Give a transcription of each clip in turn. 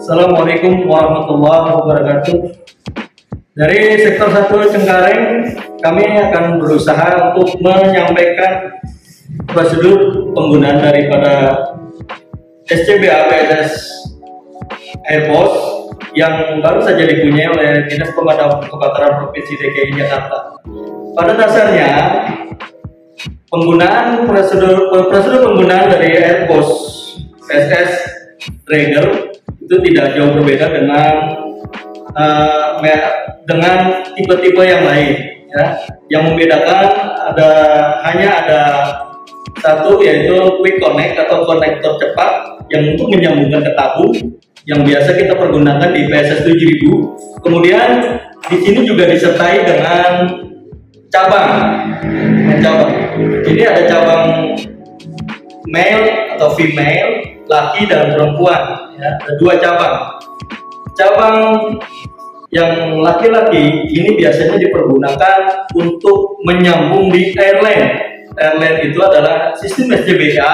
Assalamualaikum warahmatullahi wabarakatuh. Dari sektor 1 Cengkareng, kami akan berusaha untuk menyampaikan prosedur penggunaan daripada SCBA PSS Airpos yang baru saja dipunyai oleh Dinas Pemadam Kebakaran Provinsi DKI Jakarta. Pada dasarnya, prosedur penggunaan dari Airpos PSS Traeger itu tidak jauh berbeda dengan tipe-tipe yang lain, ya. Yang membedakan hanya ada satu, yaitu quick connect atau konektor cepat yang untuk menyambungkan ke tabung yang biasa kita pergunakan di PSS 7000. Kemudian di sini juga disertai dengan cabang. Ini ada cabang male atau female, laki dan perempuan, ya. Ada 2 cabang. Cabang yang laki-laki ini biasanya dipergunakan untuk menyambung di airline. Airline itu adalah sistem SCBA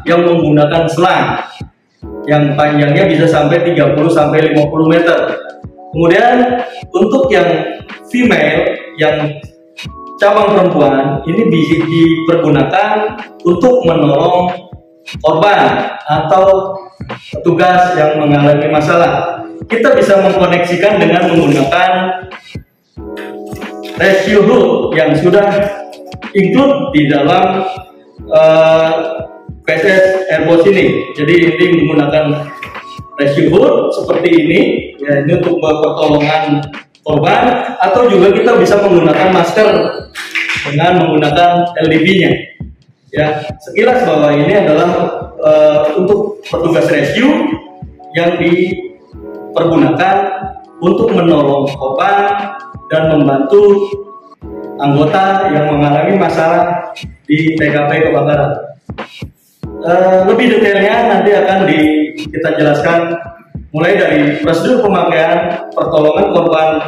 yang menggunakan selang yang panjangnya bisa sampai 30-50 meter. Kemudian untuk yang female, yang cabang perempuan, ini bisa dipergunakan untuk menolong korban atau petugas yang mengalami masalah. Kita bisa mengkoneksikan dengan menggunakan rescue hook yang sudah include di dalam PSS Airpos ini. Jadi ini menggunakan rescue hook seperti ini, ya, ini untuk pertolongan korban, atau juga kita bisa menggunakan masker dengan menggunakan LDB-nya. Ya, sekilas bahwa ini adalah untuk petugas rescue yang dipergunakan untuk menolong korban dan membantu anggota yang mengalami masalah di TKP kebakaran. Lebih detailnya nanti akan kita jelaskan mulai dari prosedur pemakaian, pertolongan korban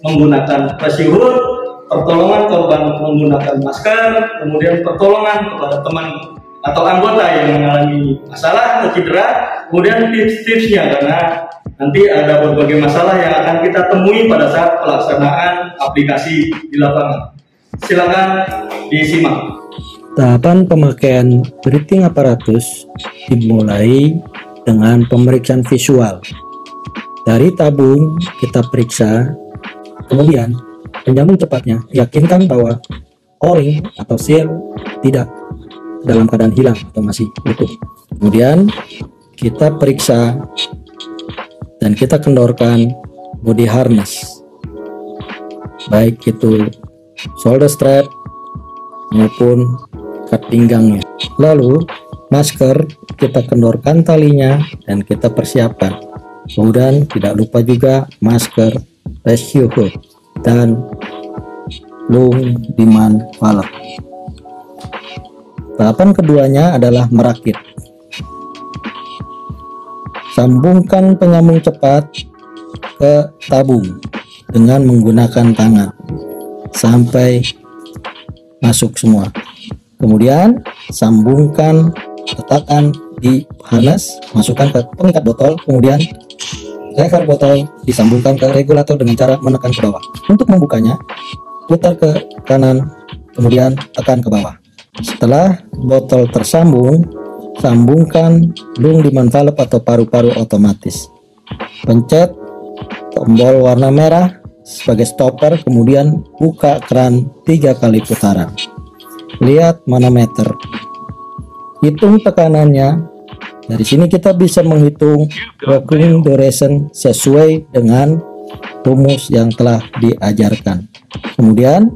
menggunakan rescue hook, pertolongan korban menggunakan masker, kemudian pertolongan kepada teman atau anggota yang mengalami masalah atau cedera, kemudian tips-tipsnya, karena nanti ada berbagai masalah yang akan kita temui pada saat pelaksanaan aplikasi di lapangan. Silakan disimak. Tahapan pemakaian breathing apparatus dimulai dengan pemeriksaan visual. Dari tabung kita periksa, kemudian penyambung cepatnya yakinkan bahwa o-ring atau seal tidak dalam keadaan hilang atau masih utuh. Kemudian kita periksa dan kita kendorkan body harness, baik itu shoulder strap maupun ikat pinggangnya. Lalu masker kita kendorkan talinya dan kita persiapkan. Kemudian tidak lupa juga masker rescue hook dan lung demand valve. Tahapan keduanya adalah merakit. Sambungkan penyambung cepat ke tabung dengan menggunakan tangan sampai masuk semua. Kemudian sambungkan, letakkan di harness, masukkan ke pengikat botol, kemudian leher botol disambungkan ke regulator dengan cara menekan ke bawah. Untuk membukanya, putar ke kanan, kemudian tekan ke bawah. Setelah botol tersambung, sambungkan lung demand valve atau paru-paru otomatis. Pencet tombol warna merah sebagai stopper, kemudian buka keran 3 kali putaran. Lihat manometer, hitung tekanannya. Dari sini kita bisa menghitung working duration sesuai dengan rumus yang telah diajarkan. Kemudian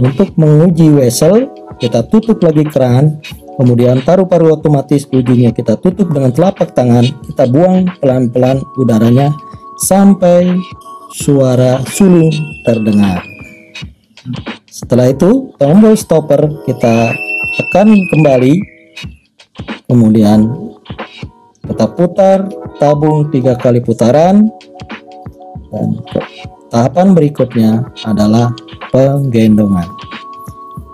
untuk menguji vessel, kita tutup lagi keran, kemudian paru-paru otomatis ujungnya kita tutup dengan telapak tangan, kita buang pelan-pelan udaranya sampai suara sulung terdengar. Setelah itu tombol stopper kita tekan kembali, kemudian kita putar tabung 3 kali putaran, dan tahapan berikutnya adalah penggendongan.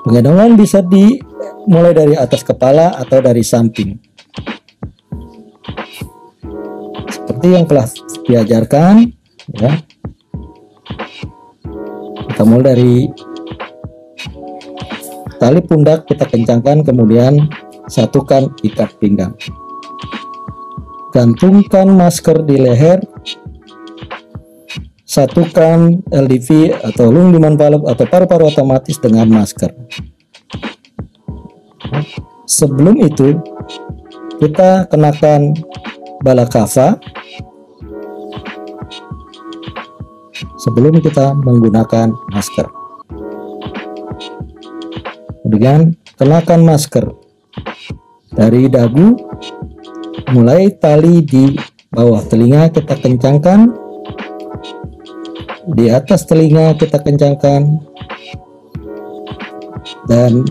Penggendongan bisa dimulai dari atas kepala atau dari samping. seperti yang telah diajarkan ya. Kita mulai dari tali pundak kita kencangkan, kemudian satukan ikat pinggang, gantungkan masker di leher, satukan LDV atau lung diman valve atau paru-paru otomatis dengan masker. Sebelum itu kita kenakan balaclava sebelum kita menggunakan masker. Kemudian kenakan masker dari dagu, mulai tali di bawah telinga kita kencangkan, di atas telinga kita kencangkan, dan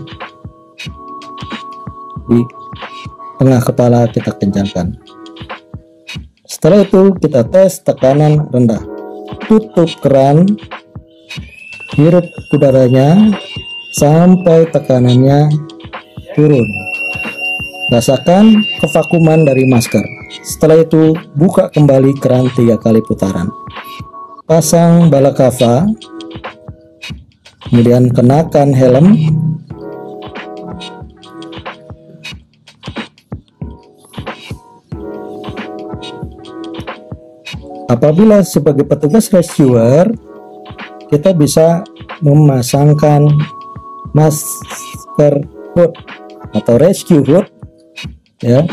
di tengah kepala kita kencangkan. Setelah itu kita tes tekanan rendah, tutup keran, hirup udaranya sampai tekanannya turun. Rasakan kevakuman dari masker. Setelah itu buka kembali keran 3 kali putaran. Pasang balaclava, kemudian kenakan helm. Apabila sebagai petugas rescuer, kita bisa memasangkan masker hood atau rescue hood ya,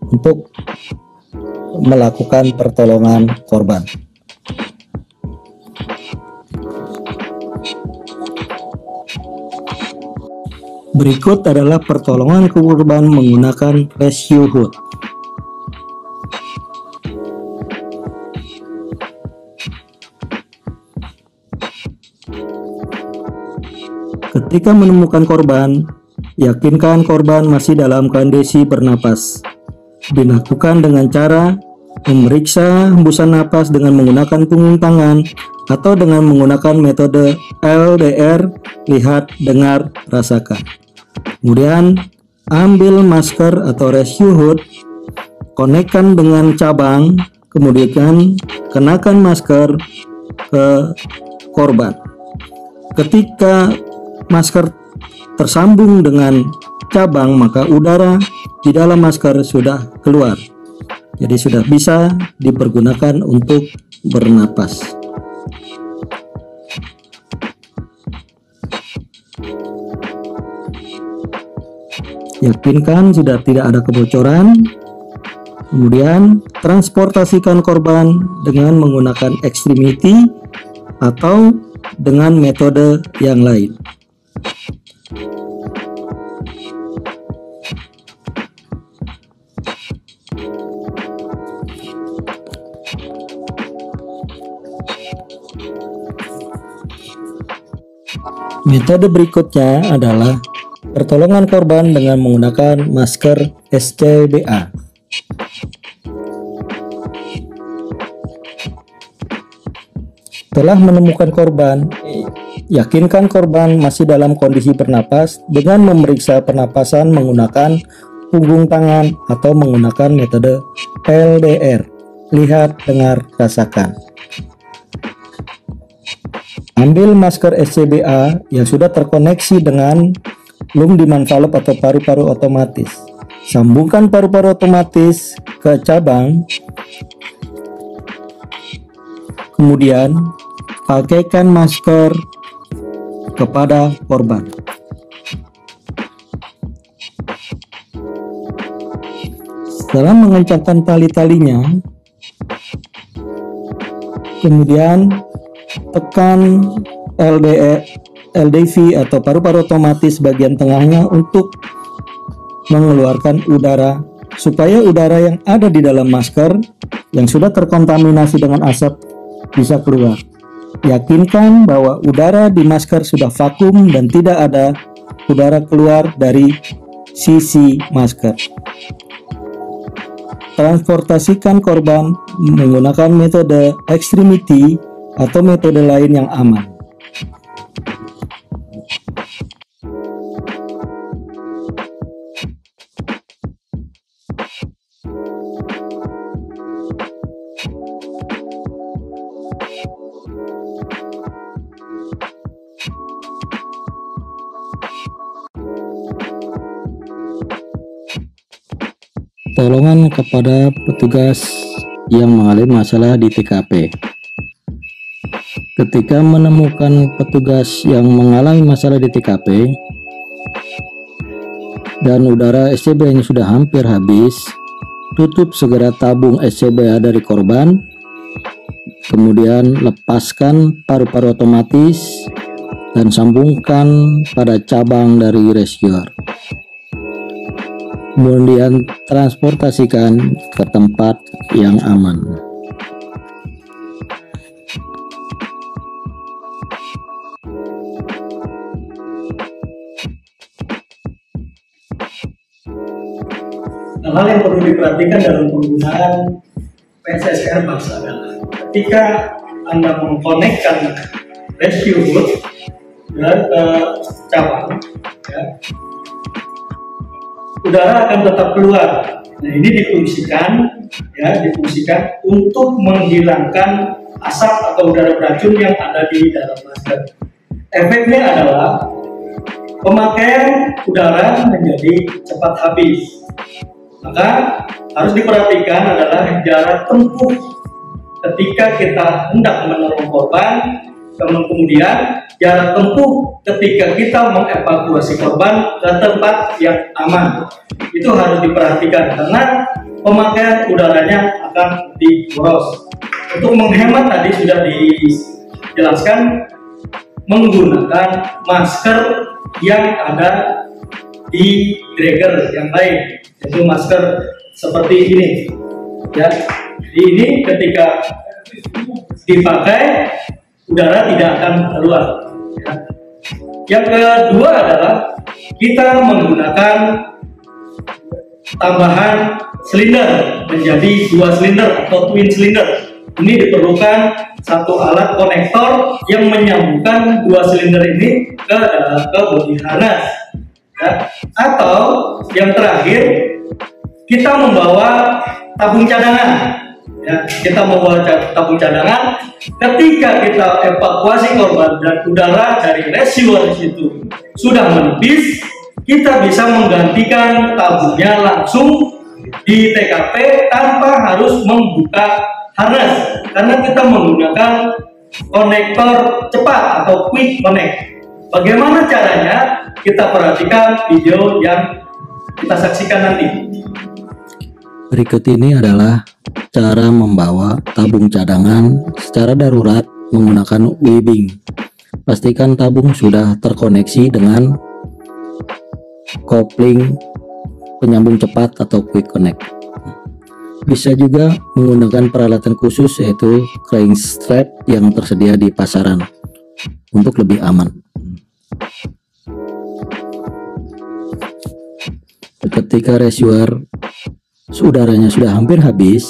untuk melakukan pertolongan korban. Berikut adalah pertolongan korban menggunakan rescue hood. Ketika menemukan korban, yakinkan korban masih dalam kondisi bernapas. Dilakukan dengan cara memeriksa hembusan napas dengan menggunakan punggung tangan atau dengan menggunakan metode LDR, lihat, dengar, rasakan. Kemudian ambil masker atau rescue hood, konekkan dengan cabang, kemudian kenakan masker ke korban. Ketika masker tersambung dengan cabang, maka udara di dalam masker sudah keluar, jadi sudah bisa dipergunakan untuk bernapas. Yakinkan sudah tidak ada kebocoran. Kemudian transportasikan korban dengan menggunakan extremity atau dengan metode yang lain. Metode berikutnya adalah pertolongan korban dengan menggunakan masker SCBA. Setelah menemukan korban, yakinkan korban masih dalam kondisi bernapas dengan memeriksa pernapasan menggunakan punggung tangan atau menggunakan metode LDR, lihat, dengar, rasakan. Ambil masker SCBA yang sudah terkoneksi dengan lung diman valve atau paru-paru otomatis. Sambungkan paru-paru otomatis ke cabang. Kemudian pakaikan masker kepada korban. Setelah mengencangkan tali-talinya, kemudian tekan LDV atau paru-paru otomatis bagian tengahnya untuk mengeluarkan udara, supaya udara yang ada di dalam masker yang sudah terkontaminasi dengan asap bisa keluar. Yakinkan bahwa udara di masker sudah vakum dan tidak ada udara keluar dari sisi masker. Transportasikan korban menggunakan metode extremity atau metode lain yang aman. Pertolongan kepada petugas yang mengalami masalah di TKP. Ketika menemukan petugas yang mengalami masalah di TKP dan udara SCBA-nya sudah hampir habis, tutup segera tabung SCBA dari korban, kemudian lepaskan paru-paru otomatis dan sambungkan pada cabang dari rescuer. Kemudian transportasikan ke tempat yang aman. Hal yang perlu diperhatikan dalam penggunaan PSSR bus adalah ketika Anda mengkonekkan rescue boot ke cabang, ya, udara akan tetap keluar. Nah, ini difungsikan untuk menghilangkan asap atau udara beracun yang ada di dalam masker. Efeknya adalah pemakaian udara menjadi cepat habis. Maka harus diperhatikan adalah jarak tempuh ketika kita hendak menolong korban, kemudian jarak tempuh ketika kita mengevakuasi korban ke tempat yang aman. Itu harus diperhatikan karena pemakaian udaranya akan diboros. Untuk menghemat tadi sudah dijelaskan menggunakan masker yang ada di Dräger yang lain, yaitu masker seperti ini, ya. Jadi ini ketika dipakai udara tidak akan keluar, ya. Yang kedua adalah kita menggunakan tambahan silinder menjadi 2 silinder atau twin silinder. Ini diperlukan satu alat konektor yang menyambungkan 2 silinder ini ke bodi harness, ya. Atau yang terakhir kita membawa tabung cadangan, ya. Kita membawa tabung cadangan ketika kita evakuasi korban dan udara dari rescuer itu sudah menipis, kita bisa menggantikan tabungnya langsung di TKP tanpa harus membuka harness, karena kita menggunakan konektor cepat atau quick connect. Bagaimana caranya? Kita perhatikan video yang kita saksikan nanti. Berikut ini adalah cara membawa tabung cadangan secara darurat menggunakan webbing. Pastikan tabung sudah terkoneksi dengan kopling penyambung cepat atau quick connect. Bisa juga menggunakan peralatan khusus yaitu crank strap yang tersedia di pasaran untuk lebih aman. Ketika rescuer udaranya sudah hampir habis,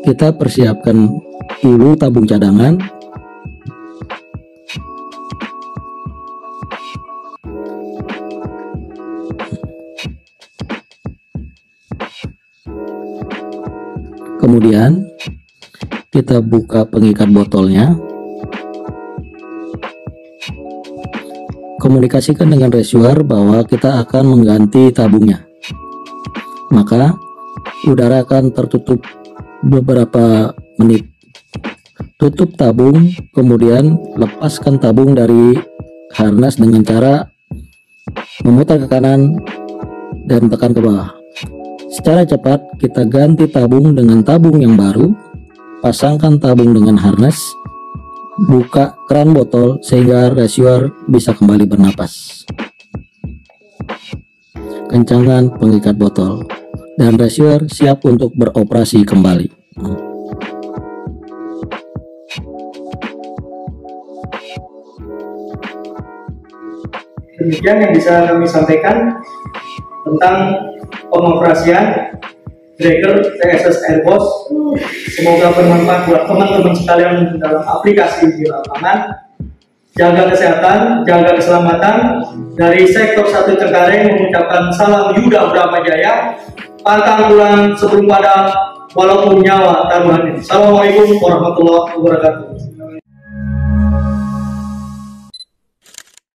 kita persiapkan dulu tabung cadangan. Kemudian kita buka pengikat botolnya, komunikasikan dengan rescuer bahwa kita akan mengganti tabungnya. Maka udara akan tertutup beberapa menit. Tutup tabung, kemudian lepaskan tabung dari harness dengan cara memutar ke kanan dan tekan ke bawah. Secara cepat kita ganti tabung dengan tabung yang baru, pasangkan tabung dengan harness, buka keran botol sehingga rescuer bisa kembali bernapas. Kencangkan pengikat botol dan rescuer siap untuk beroperasi kembali. Demikian yang bisa kami sampaikan tentang pengoperasian Dräger TSS Airbus. Semoga bermanfaat buat teman-teman sekalian dalam aplikasi di lapangan. Jaga kesehatan, jaga keselamatan. Dari sektor 1 Cengkareng mengucapkan salam Yuda Bramajaya, pantang pulang sebelum pada walaupun nyawa taruhannya. Assalamualaikum warahmatullahi wabarakatuh.